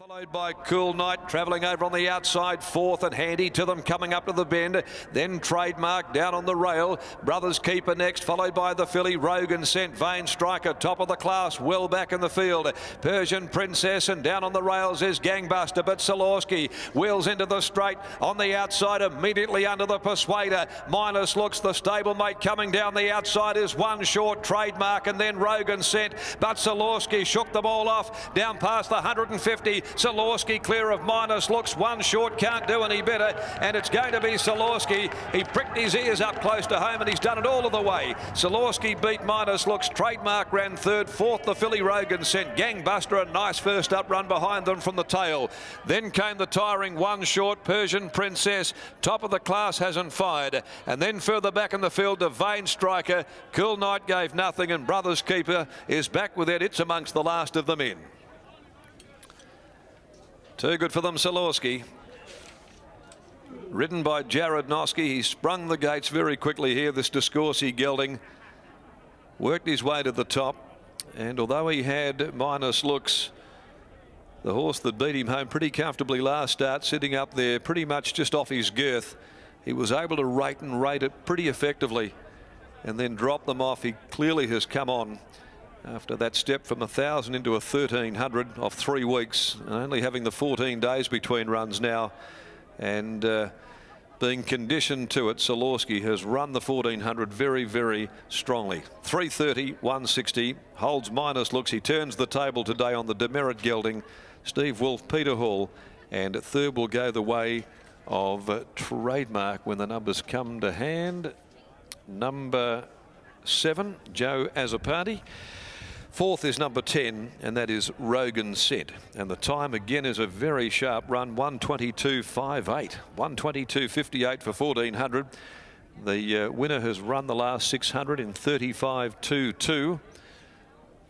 Followed by Cool Night, travelling over on the outside, fourth and handy to them, coming up to the bend. Then Trademark down on the rail. Brothers Keeper next, followed by the filly Rogan Scent, Vain Striker, top of the class, well back in the field. Persian Princess, and down on the rails is Gangbuster, but Salorski wheels into the straight on the outside, immediately under the Persuader. Minus looks the stablemate coming down the outside is One Short, Trademark, and then Rogan Scent, but Salorski shook them all off down past the 150. Salorski clear of Minus looks, One Short can't do any better, and it's going to be Salorski. He pricked his ears up close to home and he's done it all of the way. Salorski beat Minus looks, Trademark ran third, fourth the filly Rogan Scent, Gangbuster a nice first up run behind them from the tail. Then came the tiring One Short, Persian Princess, top of the class hasn't fired, and then further back in the field the Vain Striker. Cool Night gave nothing, and Brothers Keeper is back with it. It's amongst the last of them in. Too good for them, Salorski. Ridden by Jared Noski. He sprung the gates very quickly here, this Discourcy gelding. Worked his way to the top. And although he had Minus looks, the horse that beat him home pretty comfortably last start, sitting up there pretty much just off his girth, he was able to rate it pretty effectively and then drop them off. He clearly has come on after that step from 1,000 into a 1,300 off 3 weeks, and only having the 14 days between runs now, and being conditioned to it. Salorski has run the 1,400 very, very strongly. 3:30, 160, holds Minus looks. He turns the table today on the demerit gelding, Steve Wolf, Peter Hall, and third will go the way of Trademark when the numbers come to hand. Number 7, Joe Azzopardi. Fourth is number 10, and that is Rogan Scent. And the time again is a very sharp run, 1:22.58. 1:22.58 for 1,400. The winner has run the last 600 in 35.22.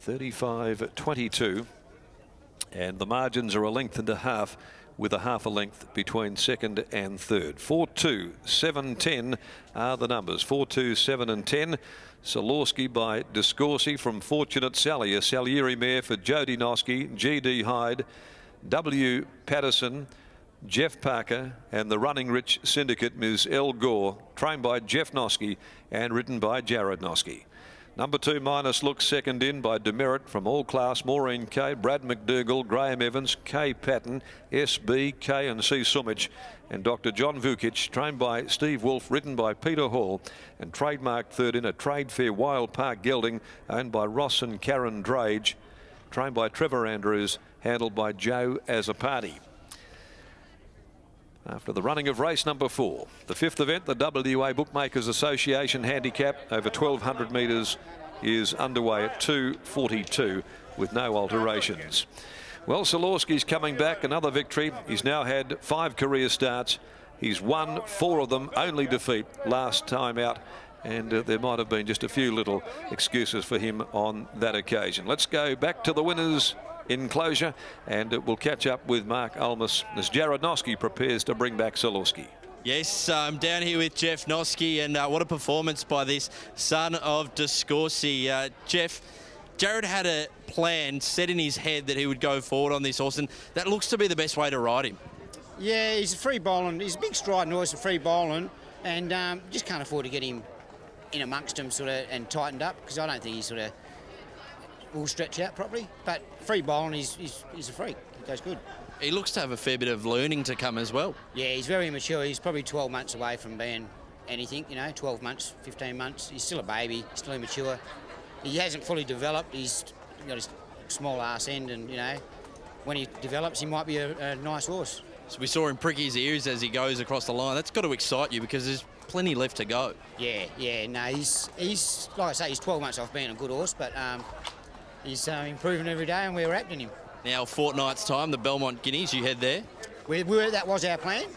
35.22. And the margins are a length and a half, with a half a length between second and third. 4, 2, 7, 10 are the numbers. 4, 2, 7 and 10. Salorski by Discourcy from Fortunate Sally, a Salieri mare for Jody Noski, G.D. Hyde, W. Patterson, Jeff Parker, and the Running Rich Syndicate, Ms. L. Gore, trained by Jeff Noski and ridden by Jared Noski. Number 2, Minus looks second in by Demerit from All Class, Maureen Kay, Brad McDougall, Graham Evans, K. Patton, S.B., K. and C. Sumich, and Dr. John Vukic, trained by Steve Wolf, ridden by Peter Hall, and Trademark third in a Trade Fair Wild Park gelding owned by Ross and Karen Drage, trained by Trevor Andrews, handled by Joe Azzopardi. After the running of race number 4, the 5th event, the WA Bookmakers Association Handicap over 1,200 metres, is underway at 2:42 with no alterations. Well, Salorski's coming back, another victory. He's now had 5 career starts. He's won 4 of them, only defeat last time out, and there might have been just a few little excuses for him on that occasion. Let's go back to the winners' enclosure, and we'll catch up with Mark Almus as Jared Noski prepares to bring back Salorski. Yes, I'm down here with Jeff Noski, and what a performance by this son of Discourcy. Jeff, Jared had a plan set in his head that he would go forward on this horse, and that looks to be the best way to ride him. Yeah, he's a free bowling. He's a big striding horse, a free bowling, and just can't afford to get him in amongst them sort of and tightened up, because I don't think he sort of will stretch out properly. But free bowling, he's a freak. He goes good. He looks to have a fair bit of learning to come as well. Yeah, he's very mature. He's probably 12 months away from being anything, you know, 12 months, 15 months. He's still a baby, still immature. He hasn't fully developed. He's got his small arse end, and, you know, when he develops, he might be a nice horse. So we saw him prick his ears as he goes across the line. That's got to excite you, because there's plenty left to go. Yeah, no, he's like I say, he's 12 months off being a good horse, but he's improving every day, and we're acting him. Now, a fortnight's time, the Belmont Guineas, you head there? That was our plan.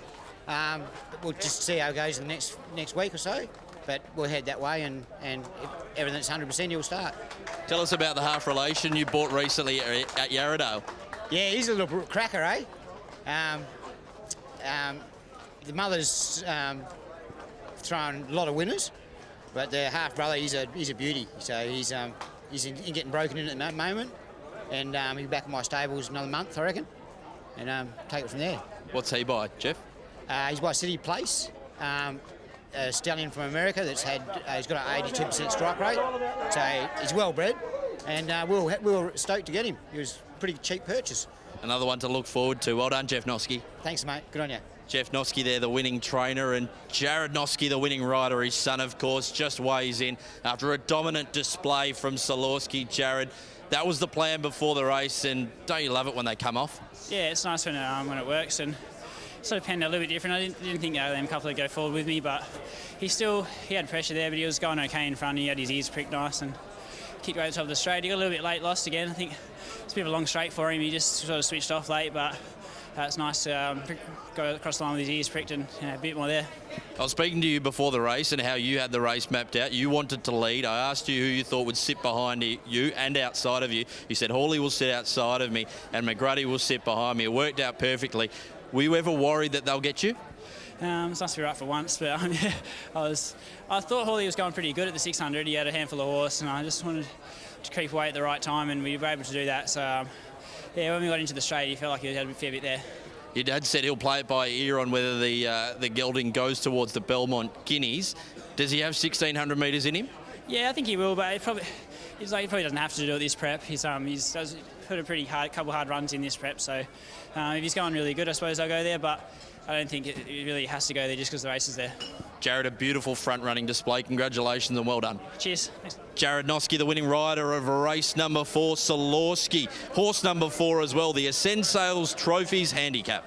We'll just see how it goes in the next week or so, but we'll head that way, and if everything's 100%, he'll start. Tell us about the half relation you bought recently at Yarradale. Yeah, he's a little cracker, eh? The mother's thrown a lot of winners, but the half brother, he's a beauty. So he's getting broken in at the moment, and he'll be back in my stables another month, I reckon. and take it from there. What's he by, Jeff? He's by City Place. A stallion from America that's he's got an 82% strike rate, so he's well bred, and we were stoked to get him. He was a pretty cheap purchase. Another one to look forward to. Well done, Jeff Noski. Thanks, mate. Good on you. Jeff Noski there, the winning trainer, and Jared Noski, the winning rider. His son, of course, just weighs in after a dominant display from Solorski. Jared, that was the plan before the race, and don't you love it when they come off? Yeah, it's nice when it works, and sort of panned out a little bit different. I didn't think them couple would go forward with me, but he had pressure there, but he was going okay in front. He had his ears pricked nice and kicked right to the top of the straight. He got a little bit late, lost again. I think it's a bit of a long straight for him. He just sort of switched off late, but it's nice to go across the line with his ears pricked and a bit more there. I was speaking to you before the race and how you had the race mapped out. You wanted to lead. I asked you who you thought would sit behind you and outside of you. You said Hawley will sit outside of me and McGrady will sit behind me. It worked out perfectly. Were you ever worried that they'll get you? It's nice to be right for once, but I thought Hawley was going pretty good at the 600. He had a handful of horse, and I just wanted to creep away at the right time, and we were able to do that. So, when we got into the straight, he felt like he had a fair bit there. Your dad said he'll play it by ear on whether the gelding goes towards the Belmont Guineas. Does he have 1,600 metres in him? Yeah, I think he will, but he probably doesn't have to do it this prep. He's put a pretty couple hard runs in this prep, so if he's going really good, I suppose I'll go there, but I don't think it really has to go there just because the race is there. Jared, a beautiful front-running display. Congratulations and well done. Cheers. Thanks. Jared Noski, the winning rider of race number 4, Solorski. Horse number 4 as well, the Ascend Sales Trophies Handicap.